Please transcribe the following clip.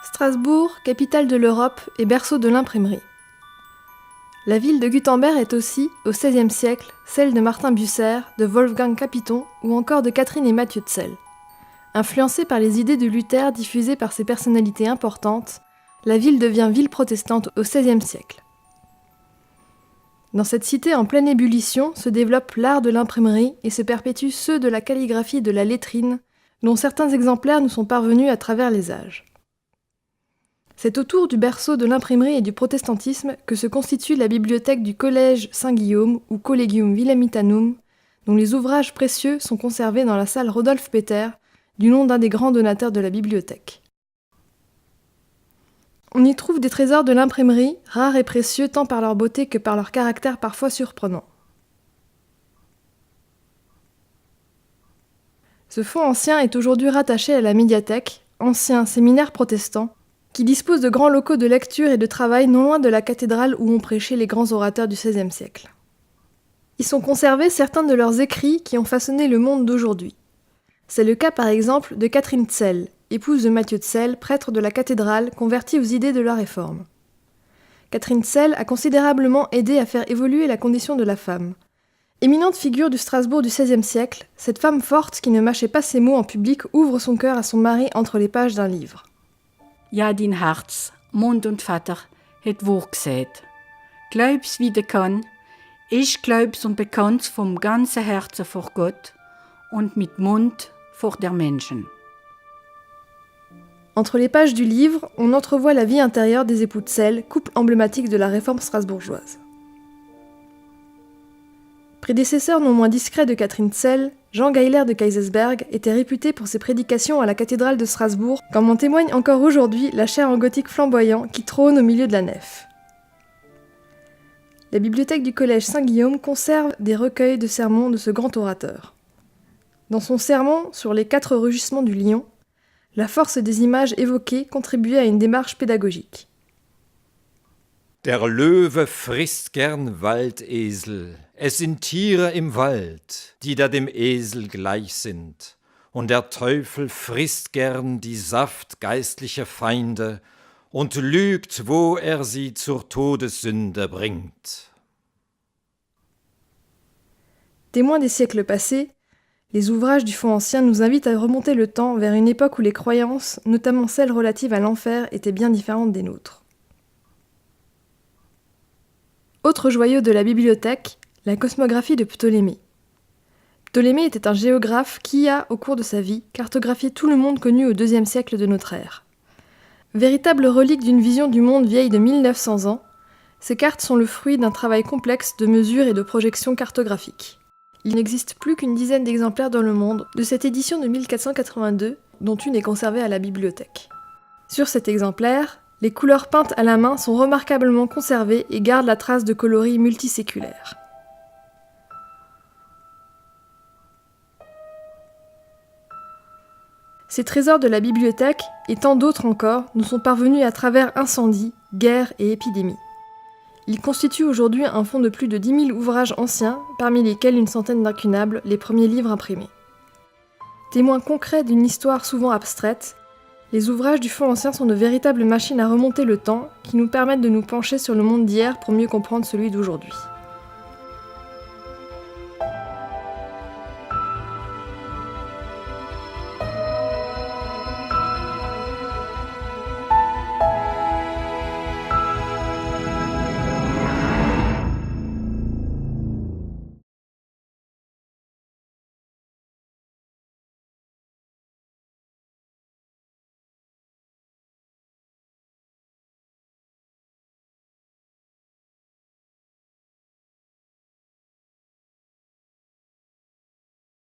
Strasbourg, capitale de l'Europe et berceau de l'imprimerie. La ville de Gutenberg est aussi, au XVIe siècle, celle de Martin Bucer, de Wolfgang Capitón ou encore de Catherine et Mathieu Tsell. Influencée par les idées de Luther diffusées par ces personnalités importantes, la ville devient ville protestante au XVIe siècle. Dans cette cité en pleine ébullition se développe l'art de l'imprimerie et se perpétuent ceux de la calligraphie et de la lettrine, dont certains exemplaires nous sont parvenus à travers les âges. C'est autour du berceau de l'imprimerie et du protestantisme que se constitue la bibliothèque du Collège Saint-Guillaume ou Collegium Wilhelmitanum, dont les ouvrages précieux sont conservés dans la salle Rodolphe Peter, du nom d'un des grands donateurs de la bibliothèque. On y trouve des trésors de l'imprimerie, rares et précieux tant par leur beauté que par leur caractère parfois surprenant. Ce fonds ancien est aujourd'hui rattaché à la médiathèque, ancien séminaire protestant, qui dispose de grands locaux de lecture et de travail non loin de la cathédrale où ont prêché les grands orateurs du XVIe siècle. Y sont conservés certains de leurs écrits qui ont façonné le monde d'aujourd'hui. C'est le cas par exemple de Catherine Tsell, épouse de Mathieu Tsell, prêtre de la cathédrale, convertie aux idées de la Réforme. Catherine Tsell a considérablement aidé à faire évoluer la condition de la femme. Éminente figure du Strasbourg du XVIe siècle, cette femme forte qui ne mâchait pas ses mots en public ouvre son cœur à son mari entre les pages d'un livre. Ja, din Herz, Mund und Vater, het wohl gesät. Glaub's wie de kann, ich glaub's und bekannt's vom ganzen Herzen vor Gott und mit Mund vor der Menschen. Entre les pages du livre, on entrevoit la vie intérieure des époux Tsell, couple emblématique de la réforme strasbourgeoise. Prédécesseur non moins discret de Catherine Tsell, Jean Geiler de Kaysersberg était réputé pour ses prédications à la cathédrale de Strasbourg, comme en témoigne encore aujourd'hui la chaire en gothique flamboyant qui trône au milieu de la nef. La bibliothèque du Collège Saint-Guillaume conserve des recueils de sermons de ce grand orateur. Dans son sermon sur les 4 rugissements du lion, la force des images évoquées contribuait à une démarche pédagogique. Der Löwe frisst gern Waldesel. Es sind Tiere im Wald, die da dem Esel gleich sind. Und der Teufel frisst gern die Saft geistlicher Feinde und lügt, wo sie zur Todessünde bringt. Témoins des siècles passés, les ouvrages du Fonds ancien nous invitent à remonter le temps vers une époque où les croyances, notamment celles relatives à l'enfer, étaient bien différentes des nôtres. Autre joyau de la bibliothèque, la cosmographie de Ptolémée. Ptolémée était un géographe qui a, au cours de sa vie, cartographié tout le monde connu au IIe siècle de notre ère. Véritable relique d'une vision du monde vieille de 1900 ans, ces cartes sont le fruit d'un travail complexe de mesure et de projection cartographique. Il n'existe plus qu'une dizaine d'exemplaires dans le monde de cette édition de 1482, dont une est conservée à la bibliothèque. Sur cet exemplaire, les couleurs peintes à la main sont remarquablement conservées et gardent la trace de coloris multiséculaires. Ces trésors de la bibliothèque, et tant d'autres encore, nous sont parvenus à travers incendies, guerres et épidémies. Ils constituent aujourd'hui un fonds de plus de 10 000 ouvrages anciens, parmi lesquels une centaine d'incunables, les premiers livres imprimés. Témoins concrets d'une histoire souvent abstraite, les ouvrages du Fonds ancien sont de véritables machines à remonter le temps qui nous permettent de nous pencher sur le monde d'hier pour mieux comprendre celui d'aujourd'hui.